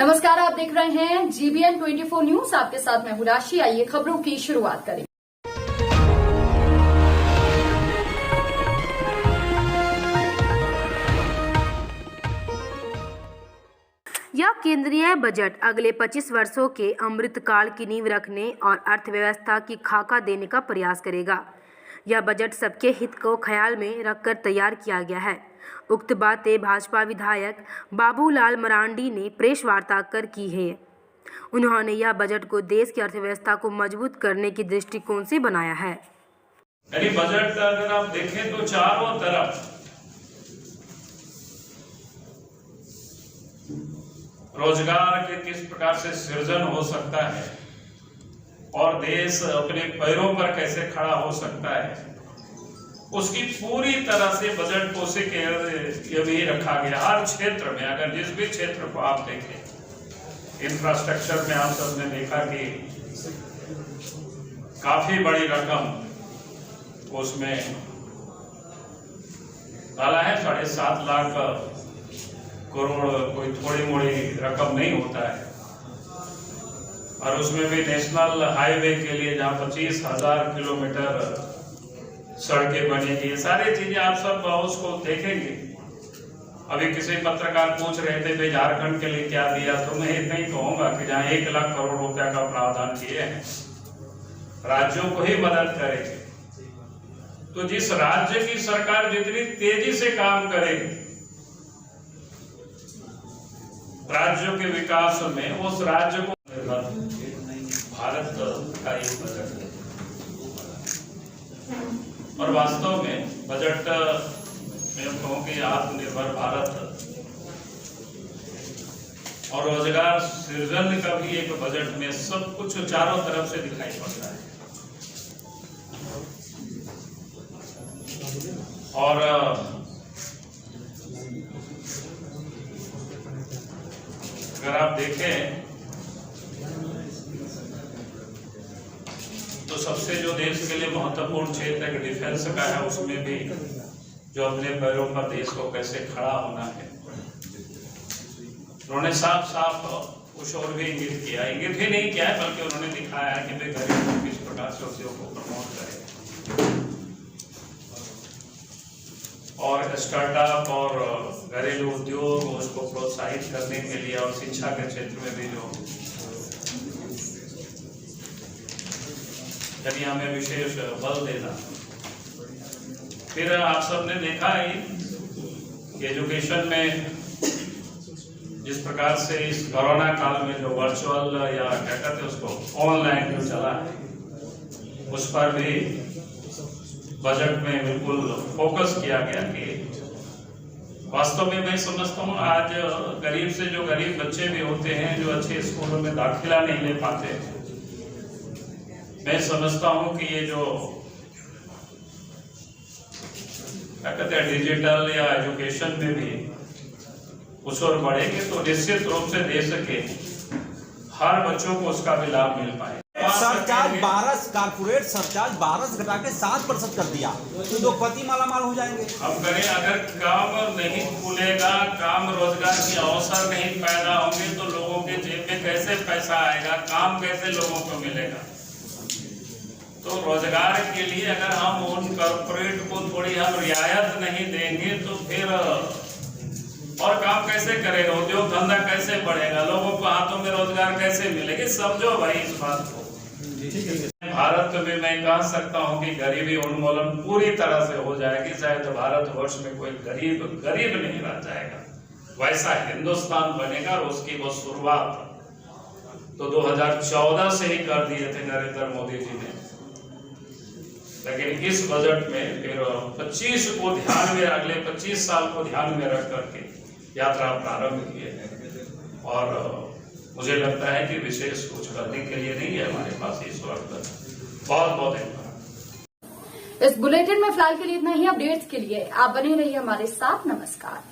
नमस्कार, आप देख रहे हैं GBN 24 न्यूज। आपके साथ मैं हूं राशि। आइए खबरों की शुरुआत करें। यह केंद्रीय बजट अगले 25 वर्षों के अमृतकाल की नींव रखने और अर्थव्यवस्था की खाका देने का प्रयास करेगा। यह बजट सबके हित को ख्याल में रखकर तैयार किया गया है। उक्त बातें भाजपा विधायक बाबूलाल मरांडी ने प्रेस वार्ता कर की है। उन्होंने यह बजट को देश की अर्थव्यवस्था को मजबूत करने की दृष्टिकोण से बनाया है। यानी बजट अगर आप देखें तो चारों तरफ रोजगार के किस प्रकार से सृजन हो सकता है और देश अपने पैरों पर कैसे खड़ा हो सकता है, उसकी पूरी तरह से बजट को से ये भी रखा गया। हर क्षेत्र में अगर जिस भी क्षेत्र को आप देखें, इंफ्रास्ट्रक्चर में आप सबने देखा कि काफी बड़ी रकम उसमें डाला है। 7.5 लाख करोड़ कोई थोड़ी मोड़ी रकम नहीं होता है। और उसमें भी नेशनल हाईवे के लिए जहाँ 25,000 किलोमीटर सड़कें बनेगी, ये सारी चीजें आप सब उसको देखेंगे। अभी किसी पत्रकार पूछ रहे थे भाई झारखंड के लिए क्या दिया, तो मैं इतना ही कहूंगा कि जहाँ 1 लाख करोड़ रुपया का प्रावधान किए हैं, राज्यों को ही मदद करेंगे। तो जिस राज्य की सरकार जितनी तेजी से काम करेगी राज्यों के विकास में, उस राज्य को भारत का एक बजट है। और वास्तव में बजट मैं कहूँ कि आत्मनिर्भर भारत और रोजगार सृजन का भी एक बजट में सब कुछ चारों तरफ से दिखाई पड़ता है। और अगर आप देखें तो सबसे जो देश के लिए महत्वपूर्ण क्षेत्र है डिफेंस का है, उसमें भी जो अपने पैरों पर देश को कैसे खड़ा होना है, उन्होंने साफ कुछ और भी इंगित किया। इंगित ही नहीं किया है, बल्कि उन्होंने दिखाया है कि भाई गरीब को किस प्रकार से उद्योग को प्रमोट करें और स्टार्टअप और घरेलू उद्योग उसको प्रोत्साहित करने के लिए, और शिक्षा के क्षेत्र में भी जो यदि हमें विशेष बल देना। फिर आप सबने देखा ही कि एजुकेशन में जिस प्रकार से इस कोरोना काल में जो वर्चुअल या क्या कहते हैं उसको ऑनलाइन जो चला है, उस पर भी बजट में बिल्कुल फोकस किया गया कि वास्तव में मैं समझता हूँ आज गरीब से जो गरीब बच्चे भी होते हैं जो अच्छे स्कूलों में दाखिला नहीं ले पाते, मैं समझता हूं कि ये जो क्या कहते हैं डिजिटल या एजुकेशन में भी कुछ और बढ़ेंगे तो निश्चित रूप से देश के हर बच्चों को उसका भी लाभ मिल पाए। सरचार्ज 12 कारपोरेट सरचार्ज 12 घटा के 7% कर दिया, तो उद्योगपति मालामाल हो जाएंगे। अब करें, अगर काम नहीं खुलेगा, काम रोजगार के अवसर नहीं पैदा होंगे तो लोगों के जेब में कैसे पैसा आएगा, काम कैसे लोगों को मिलेगा। तो रोजगार के लिए अगर हम उन कॉर्पोरेट को थोड़ी हम रियायत नहीं देंगे तो फिर और काम कैसे करेगा, उद्योग धंधा कैसे बढ़ेगा, लोगों को हाथों में रोजगार कैसे मिलेगी। समझो भाई इस बात को। भारत में मैं कह सकता हूं कि गरीबी उन्मूलन पूरी तरह से हो जाएगी। शायद भारतवर्ष में कोई गरीब नहीं रह जाएगा, वैसा हिंदुस्तान बनेगा। और उसकी वो शुरुआत तो 2014 से ही कर दिए थे नरेंद्र मोदी जी ने, लेकिन इस बजट में फिर 25 को ध्यान में, अगले 25 साल को ध्यान में रख करके यात्रा प्रारंभ किए हैं। और मुझे लगता है कि विशेष कुछ करने के लिए नहीं है हमारे पास इस वक्त। बहुत बहुत इस बुलेटिन में फिलहाल के लिए इतना ही। अपडेट्स के लिए आप बने रहिए हमारे साथ। नमस्कार।